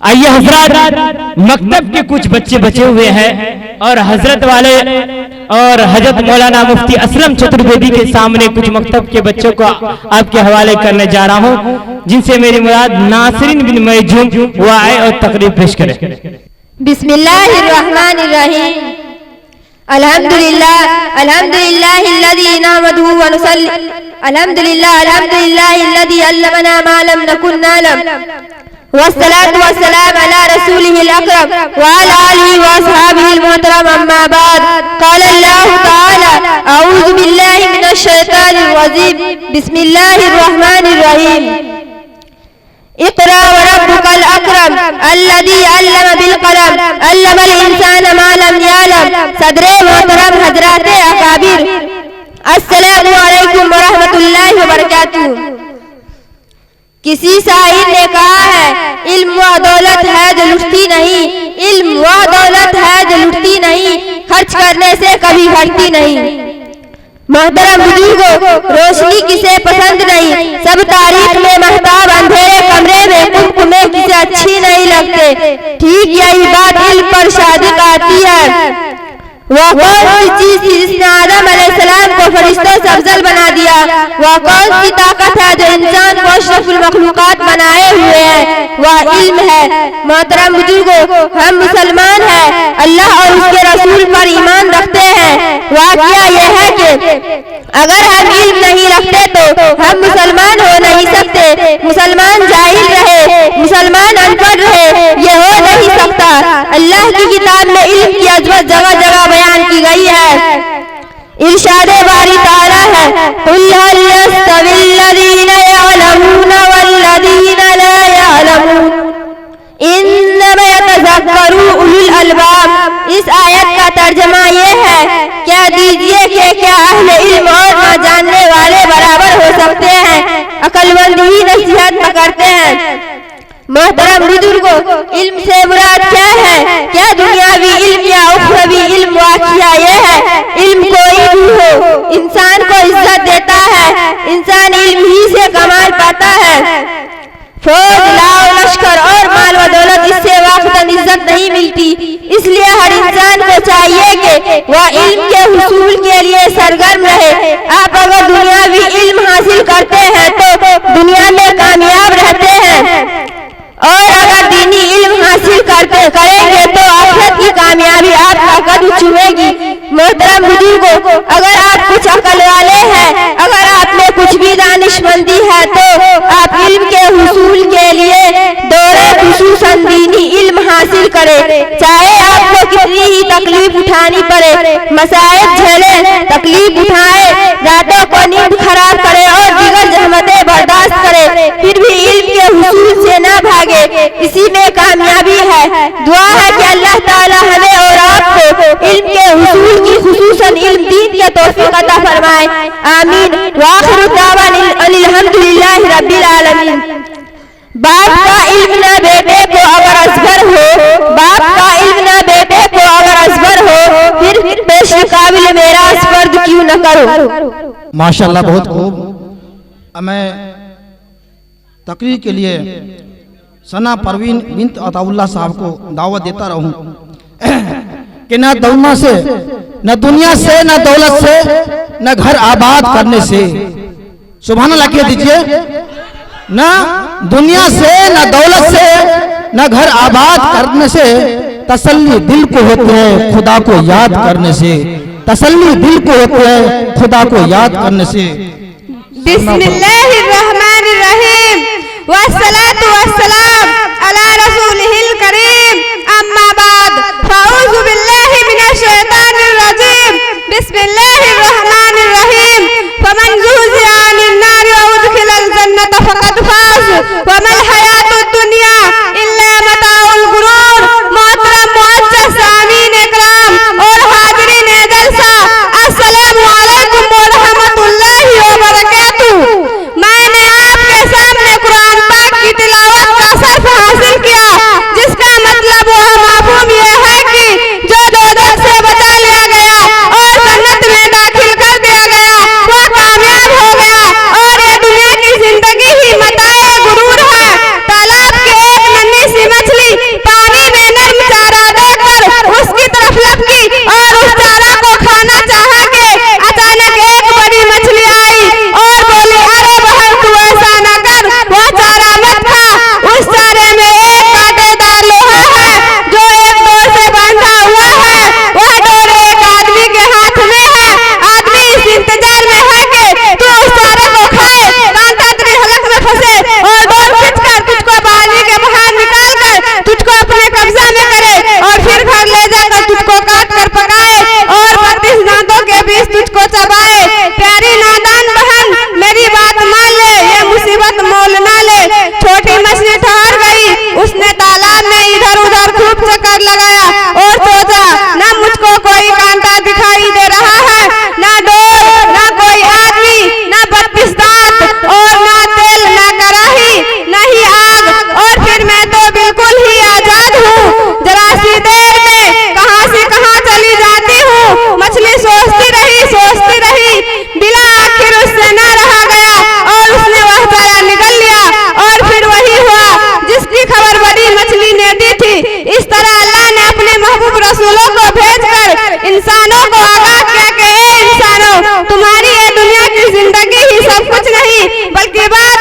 आइए हजरत, मकतब के कुछ बच्चे बचे हुए हैं और हजरत वाले और हजरत मौलाना मुफ्ती असलम चतुर्वेदी के सामने कुछ मकतब के बच्चों को आपके हवाले करने जा रहा हूं, जिनसे मेरी मुराद नासरीन बिन मयजूम वो आए और तकरीर पेश करें। बिस्मिल्लाहिर्रहमानिर्रहीम। अल्हम्दुलिल्लाह अल्हम्दुलिल्लाहिल्लज़ी नहमदुहु व नुसल्ली अल्हम्दुलिल्लाहिल्लज़ी अल्लमना मा लम नकुन नअलम वस्सलातु वस्सलाम अला रसूलिहिल अकरम व अला आलिहि व अस्हाबिहिल मुहतरम अम्मा बाद। क़ाल अल्लाहु तआला अऊज़ु बिल्लाहि मिनश शैतानिर रजीम बिस्मिल्लाहिर्रहमानिर्रहीम। इक़रा व रब्बुकल अकरम अल्लज़ी अल्लम बिल क़लम अल्लमल इंसान मा लम यअलम। सदरे मोहतरम हज़रात अकाबिर, अस्सलामु अलैकुम व रहमतुल्लाहि व बरकातुहू। किसी शायर ने कहा है, इल्म व दौलत है जो लुटती नहीं, इल्म व दौलत है जो लुटती नहीं, खर्च करने से कभी घटती नहीं। मोहतरम बुजुर्गों, रोशनी किसे पसंद नहीं, सब तारीख में महताब अंधेरे कमरे में कुमकुमे किसे अच्छी नहीं लगते। ठीक यही बात इल्म पर शादी आती है। वह कौन सी चीज थी जिसने आदम अलैहिस्सलाम को फरिश्तों से अफजल बना दिया? वह कौन सी ताकत है जो इंसान को अशरफुल मखलूकात बनाए हुए है? वह इल्म है। मोहतरम बुजुर्गों, हम मुसलमान हैं, अल्लाह और उसके रसूल पर ईमान रखते हैं। वाक़या यह है कि अगर हम इल्म नहीं रखते तो हम मुसलमान हो नहीं सकते। मुसलमान जाहिल रहे, मुसलमान अनपढ़ रहे, ये हो नहीं सकता। अल्लाह की किताब में इल्म की अजमत जगह जगह बयान की गई है। इरशादे बारी ताला है, कुल हल यस्तविल्लज़ीना यअलमून वल्लज़ीना ला यअलमून इन्नमा यतज़क्करू उलुल अलबाब। इस आयत का तर्जमा ये है, क्या दीजिए कि क्या अहले इल्म और न जानने वाले बराबर हो सकते हैं? अक्लमंद ही नसीहत पकड़ते हैं। मोहतरम बुजुर्गों, इल्म से मुराद क्या है? क्या दुनियावी इल्म या उखरवी इल्म? वाक़या ये है, इल्म कोई भी हो, इंसान को इज्जत देता है। इंसान इल्म ही से कमाल पाता है। फौज, लाव, लश्कर और माल व दौलत इससे वाक़तन इज्जत नहीं मिलती। इसलिए हर इंसान को चाहिए कि वह इल्म के हुसूल के लिए सरगर्म रहे। आप अगर दुनियावी इल्म हासिल करते हैं तो दुनिया में कामयाब रहते हैं, और अगर दीनी इल्म हासिल करेंगे तो आखिरत की कामयाबी आपका कदम चूमेगी। मोहतरम बुजुर्गों, अगर आप कुछ अकल वाले हैं, अगर आप में कुछ भी दानिशमंदी है तो आप इल्म के हुसूल के लिए दौरे खुसूसन दीनी इल्म हासिल करें। चाहे आपको कितनी ही तकलीफ उठानी पड़े, मसाइब झेले, तकलीफ उठाए, रातों को नींद खराब करे और दीगर जहमतें बर्दाश्त करे, फिर भी इल्म के हुसूल से न भागे। इसी में कामयाबी है। दुआ है कि अल्लाह ताला हमें और आपको इल्म के हुसूल की खुसूसन इल्म दीन के तौफीक अता फरमाए। आमीन। वाखिरु दावाना अल्हम्दुलिल्लाहि रब्बिल आलमीन। बाप का इल्म न बेटे को अगर असगर हो, बाप का इल्म न बेटे को अगर असगर हो, फिर पेश काबिल मेरा स्पर्द क्यों न करो। माशाअल्लाह, बहुत खूब। मैं तकरीर के लिए सना परवीन बिन्त अताउल्लाह साहब को दावत देता रहूं कि न दुनिया से, न दुनिया से, न दौलत से, न घर आबाद करने से, सुभान अल्लाह कह दीजिए, न दुनिया से, न दौलत से, न घर आबाद करने से, तसल्ली दिल को होती है खुदा को याद करने से, तसल्ली दिल को होती है खुदा को याद करने से। बिस्मिल्लाहिर्रहमानिर्रहीम वस्सलातु वस्सलाम अला रसूलिहिल करीम अम्मा बाद। फ़अऊज़ु बिल्लाहि मिनश शैतानिर रजीम बिस्मिल्लाहिर्रहमानिर्रहीम। फमन ज़ुहज़िहा अनिन नारि व उदखिलल जन्नत फ़क़द फ़ाज़ व मल हयातुद दुनिया इल्ला मताउल गुरूर। मोहतरम मुअज़्ज़ज़ सामीन इकराम और हाज़िरीन जलसा, अस्सलामु अलैकुम व रहमतुल्लाहि व बरकातुहू। मैंने आपके सामने कुरान पाक की तिलावत का सर्फ के बाद